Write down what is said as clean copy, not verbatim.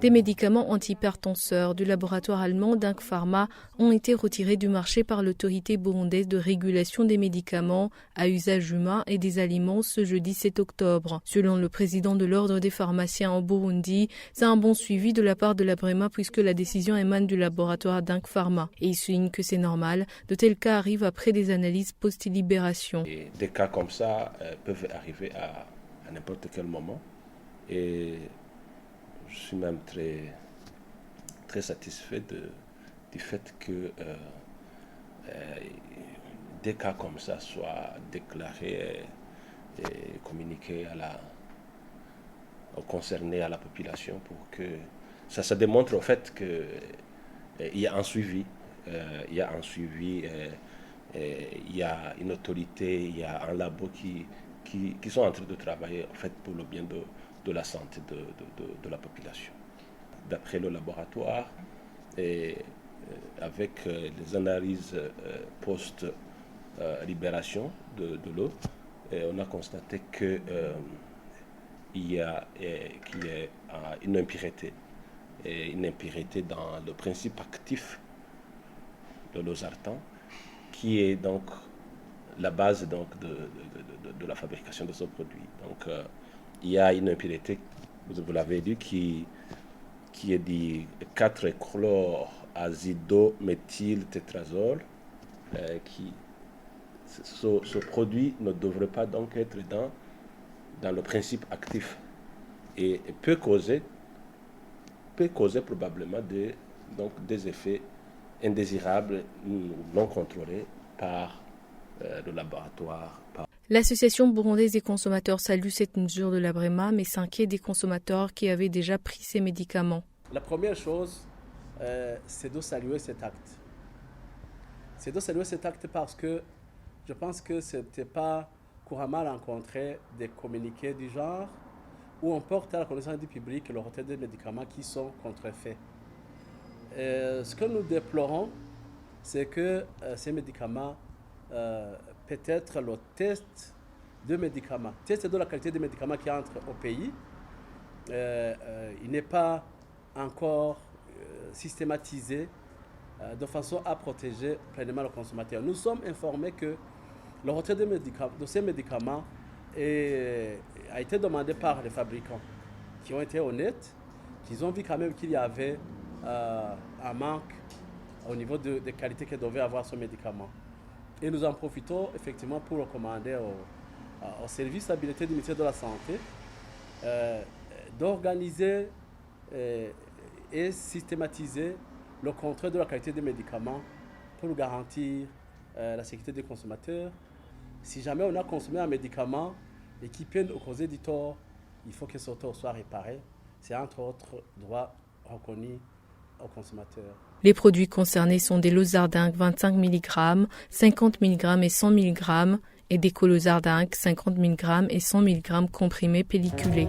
Des médicaments antihypertenseurs du laboratoire allemand Dunk Pharma ont été retirés du marché par l'autorité burundaise de régulation des médicaments à usage humain et des aliments ce jeudi 7 octobre. Selon le président de l'Ordre des pharmaciens en Burundi, c'est un bon suivi de la part de la Brema puisque la décision émane du laboratoire Dunk Pharma. Et il souligne que c'est normal, de tels cas arrivent après des analyses post-libération. Et des cas comme ça peuvent arriver à n'importe quel moment. Et je suis même très satisfait du fait que des cas comme ça soient déclarés et communiqués aux concernés, à la population, pour que ça démontre au fait qu'il y a un suivi, il y a une autorité, il y a un labo qui sont en train de travailler en fait pour le bien de la santé de la population. D'après le laboratoire et avec les analyses post-libération de l'eau, on a constaté qu'il y a une impureté dans le principe actif de losartan, qui est donc la base donc de la fabrication de ce produit. Donc, il y a une impureté, vous l'avez dit, qui est du 4-chloroazidométhyltétrazole. Ce produit ne devrait pas donc être dans le principe actif et peut causer probablement des effets indésirables ou non contrôlés par le laboratoire. L'association burundaise des consommateurs salue cette mesure de la Brema, mais s'inquiète des consommateurs qui avaient déjà pris ces médicaments. La première chose, c'est de saluer cet acte. C'est de saluer cet acte parce que je pense que ce n'était pas couramment rencontré des communiqués du genre où on porte à la connaissance du public le retrait des médicaments qui sont contrefaits. Ce que nous déplorons, c'est que ces médicaments, peut-être le test de médicaments, test de la qualité des médicaments qui entrent au pays, il n'est pas encore systématisé de façon à protéger pleinement le consommateur. Nous sommes informés que le retrait de ces médicaments a été demandé par les fabricants qui ont été honnêtes, qui ont vu quand même qu'il y avait un manque au niveau de qualité que devait avoir ce médicament. Et nous en profitons effectivement pour recommander au service stabilité du ministère de la Santé d'organiser et systématiser le contrôle de la qualité des médicaments pour garantir la sécurité des consommateurs. Si jamais on a consommé un médicament et qui peut nous causer du tort, il faut que ce tort soit réparé. C'est entre autres droits reconnus aux consommateurs. Les produits concernés sont des losartan 25 mg, 50 mg et 100 mg et des colosartan 50 mg et 100 mg comprimés pelliculés.